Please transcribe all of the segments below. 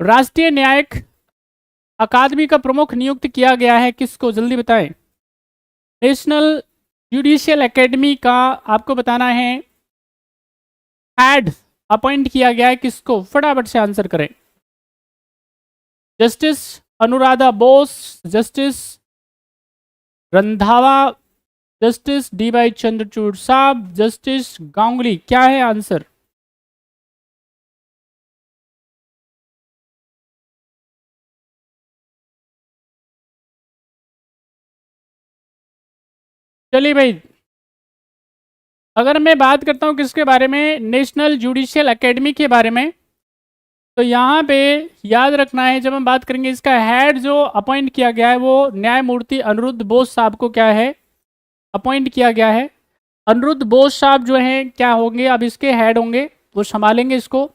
राष्ट्रीय न्यायिक अकादमी का प्रमुख नियुक्त किया गया है किसको, जल्दी बताएं। नेशनल जुडिशियल एकेडमी का आपको बताना है हेड अपॉइंट किया गया है किसको, फटाफट से आंसर करें। Justice Anuradha Bose, justice Randhawa, justice D Y Chandrachud साहब, जस्टिस गांगुली, क्या है आंसर? चलिए भाई, अगर मैं बात करता हूं किसके बारे में, नेशनल जुडिशियल एकेडमी के बारे में, तो यहाँ पे याद रखना है जब हम बात करेंगे इसका हेड जो अपॉइंट किया गया है वो न्यायमूर्ति अनिरुद्ध बोस साहब को क्या है अपॉइंट किया गया है। अनिरुद्ध बोस साहब जो हैं क्या होंगे, अब इसके हेड होंगे, वो संभालेंगे इसको।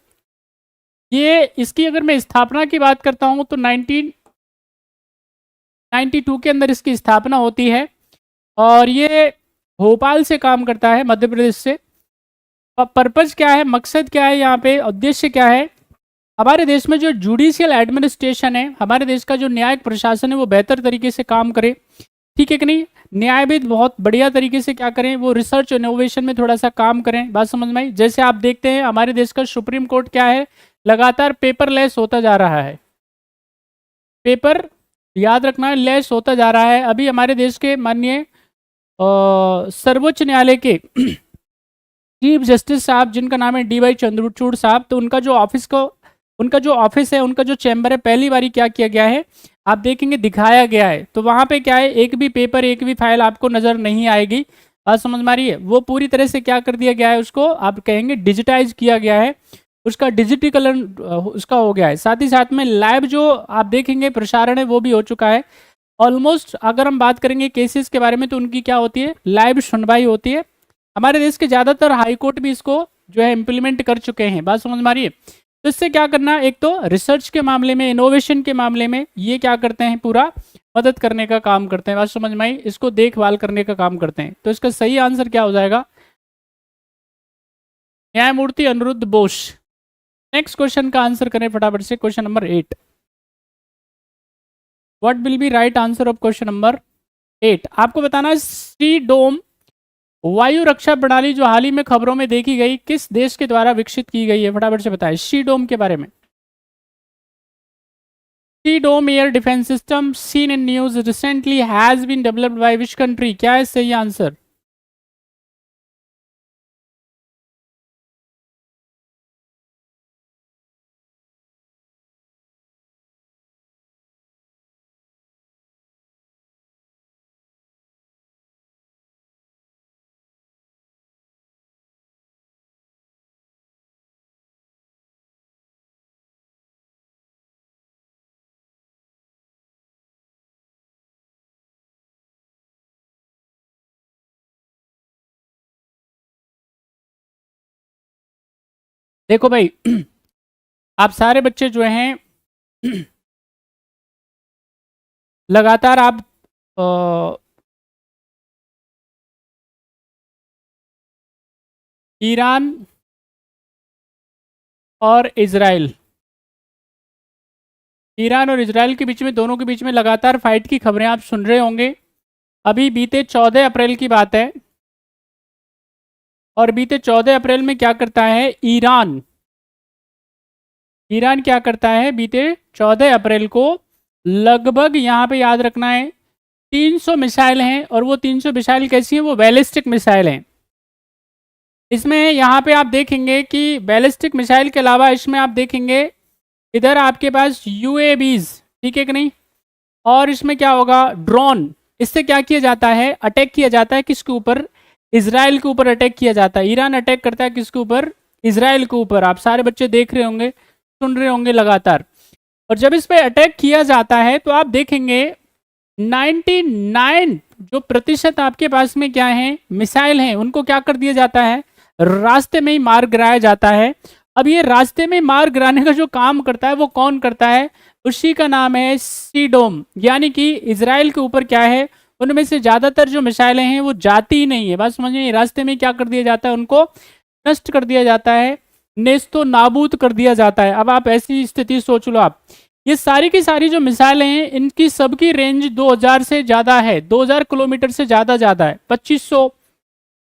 ये इसकी अगर मैं स्थापना की बात करता हूँ तो 1992 के अंदर इसकी स्थापना होती है और ये भोपाल से काम करता है, मध्य प्रदेश से। पर्पज क्या है, मकसद क्या है, यहाँ पे उद्देश्य क्या है, हमारे देश में जो जुडिशियल एडमिनिस्ट्रेशन है, हमारे देश का जो न्यायिक प्रशासन है वो बेहतर तरीके से काम करे, ठीक है कि नहीं। न्यायविद बहुत बढ़िया तरीके से क्या करें, वो रिसर्च इनोवेशन में थोड़ा सा काम करें, बात समझ में आई। जैसे आप देखते हैं हमारे देश का सुप्रीम कोर्ट क्या है, लगातार पेपरलेस होता जा रहा है, पेपर याद रखना है लेस होता जा रहा है। अभी हमारे देश के माननीय सर्वोच्च न्यायालय के चीफ जस्टिस साहब जिनका नाम है डी वाई चंद्रचूड़ साहब, तो उनका जो ऑफिस है, उनका जो चैम्बर है, पहली बारी क्या किया गया है आप देखेंगे दिखाया गया है, तो वहाँ पे क्या है एक भी पेपर एक भी फाइल आपको नज़र नहीं आएगी, बात समझ में आ रही है। वो पूरी तरह से क्या कर दिया गया है, उसको आप कहेंगे डिजिटाइज किया गया है, उसका डिजिटलीकरण उसका हो गया है। साथ ही साथ में लाइव जो आप देखेंगे प्रसारण है वो भी हो चुका है ऑलमोस्ट। अगर हम बात करेंगे केसेस के बारे में तो उनकी क्या होती है, लाइव सुनवाई होती है। हमारे देश के ज़्यादातर हाई कोर्ट भी इसको जो है इम्प्लीमेंट कर चुके हैं, बात समझ में आ रही है। तो इससे क्या करना, एक तो रिसर्च के मामले में, इनोवेशन के मामले में ये क्या करते हैं, पूरा मदद करने का काम करते हैं, बात समझ में आई, इसको देखभाल करने का काम करते हैं। तो इसका सही आंसर क्या हो जाएगा, न्यायमूर्ति अनिरुद्ध बोस। नेक्स्ट क्वेश्चन का आंसर करें फटाफट से, question number 8। What will be right answer of question number 8? आपको बताना है सी डोम वायु रक्षा प्रणाली जो हाल ही में खबरों में देखी गई किस देश के द्वारा विकसित की गई है, फटाफट से बताएं सी डोम के बारे में। C dome air defence system seen in news recently has been developed by which country, क्या है सही आंसर? देखो भाई आप सारे बच्चे जो हैं लगातार आप ईरान और इजराइल के बीच में, दोनों के बीच में लगातार फाइट की खबरें आप सुन रहे होंगे। अभी बीते 14 अप्रैल की बात है और बीते 14 अप्रैल में क्या करता है ईरान क्या करता है, बीते 14 अप्रैल को लगभग यहाँ पे याद रखना है 300 मिसाइल हैं और वो 300 मिसाइल कैसी हैं, वो बैलिस्टिक मिसाइल हैं। इसमें यहाँ पे आप देखेंगे कि बैलिस्टिक मिसाइल के अलावा इसमें आप देखेंगे इधर आपके पास यूएवीज, ठीक है कि नहीं, और इसमें क्या होगा ड्रोन। इससे क्या किया जाता है, अटैक किया जाता है किसके ऊपर, इजराइल के ऊपर अटैक किया जाता है। ईरान अटैक करता है किसके ऊपर, इजराइल के ऊपर। आप सारे बच्चे देख रहे होंगे, सुन रहे होंगे लगातार। और जब इस पर अटैक किया जाता है तो आप देखेंगे 99 जो प्रतिशत आपके पास में क्या है मिसाइल हैं, उनको क्या कर दिया जाता है, रास्ते में ही मार गिराया जाता है। अब ये रास्ते में मार गिराने का जो काम करता है वो कौन करता है, उसी का नाम है सी डोम। यानी कि इजराइल के ऊपर क्या है, उनमें से ज़्यादातर जो मिसाइलें हैं वो जाती ही नहीं है, बात समझिए, रास्ते में क्या कर दिया जाता है, उनको नष्ट कर दिया जाता है। नेस्तो नाबूद कर दिया जाता है। अब आप ऐसी स्थिति सोच लो आप, ये सारी की सारी जो मिसाइलें हैं इनकी सबकी रेंज 2000 से ज़्यादा है, 2000 किलोमीटर से ज़्यादा है, 2500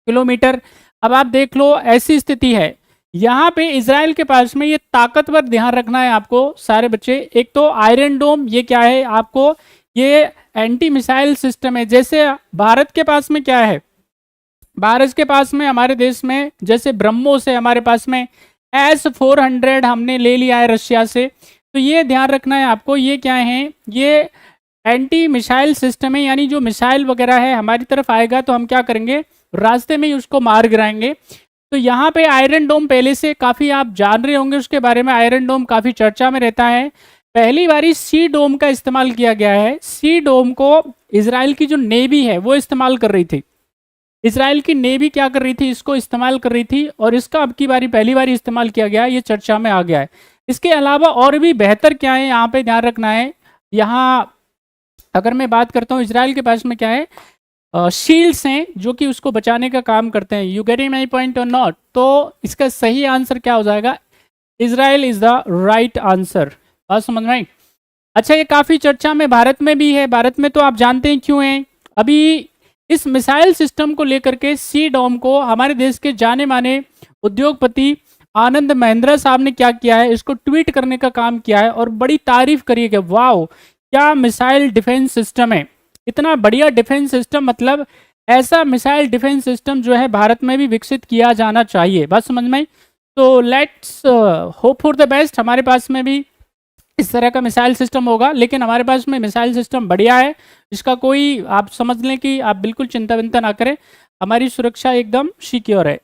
किलोमीटर। अब आप देख लो ऐसी स्थिति है यहाँ पे इजराइल के पास में, ये ताकतवर ध्यान रखना है आपको सारे बच्चे। एक तो आयरन डोम, ये क्या है आपको, ये एंटी मिसाइल सिस्टम है। जैसे भारत के पास में क्या है, भारत के पास में हमारे देश में जैसे ब्रह्मोस है, हमारे पास में S-400 हमने ले लिया है रशिया से। तो ये ध्यान रखना है आपको, ये क्या है, ये एंटी मिसाइल सिस्टम है, यानी जो मिसाइल वगैरह है हमारी तरफ आएगा तो हम क्या करेंगे, रास्ते में ही उसको मार गिराएंगे। तो यहाँ पे आयरन डोम पहले से काफ़ी आप जान रहे होंगे उसके बारे में, आयरन डोम काफ़ी चर्चा में रहता है। पहली बारी सी डोम का इस्तेमाल किया गया है। सी डोम को इजराइल की जो नेवी है वो इस्तेमाल कर रही थी, इजराइल की नेवी क्या कर रही थी, इसको इस्तेमाल कर रही थी, और इसका अब की बारी पहली बारी इस्तेमाल किया गया, ये चर्चा में आ गया है। इसके अलावा और भी बेहतर क्या है यहाँ पे ध्यान रखना है। यहाँ अगर मैं बात करता हूँ इजराइल के पास में क्या है, शील्ड्स हैं जो कि उसको बचाने का काम करते हैं। यू गेटिंग माई पॉइंट और नॉट? तो इसका सही आंसर क्या हो जाएगा, Israel is the right answer. बात समझ में आई? अच्छा, ये काफ़ी चर्चा में भारत में भी है। भारत में तो आप जानते हैं क्यों है, अभी इस मिसाइल सिस्टम को लेकर के सी डोम को हमारे देश के जाने माने उद्योगपति आनंद महिंद्रा साहब ने क्या किया है, इसको ट्वीट करने का काम किया है और बड़ी तारीफ करी है कि वाओ क्या मिसाइल डिफेंस सिस्टम है, इतना बढ़िया डिफेंस सिस्टम। मतलब ऐसा मिसाइल डिफेंस सिस्टम जो है भारत में भी विकसित किया जाना चाहिए। बात समझ में आई? तो let's hope for the best, हमारे पास में भी इस तरह का मिसाइल सिस्टम होगा, लेकिन हमारे पास में मिसाइल सिस्टम बढ़िया है, इसका कोई आप समझ लें कि आप बिल्कुल चिंता विंता ना करें, हमारी सुरक्षा एकदम सिक्योर है।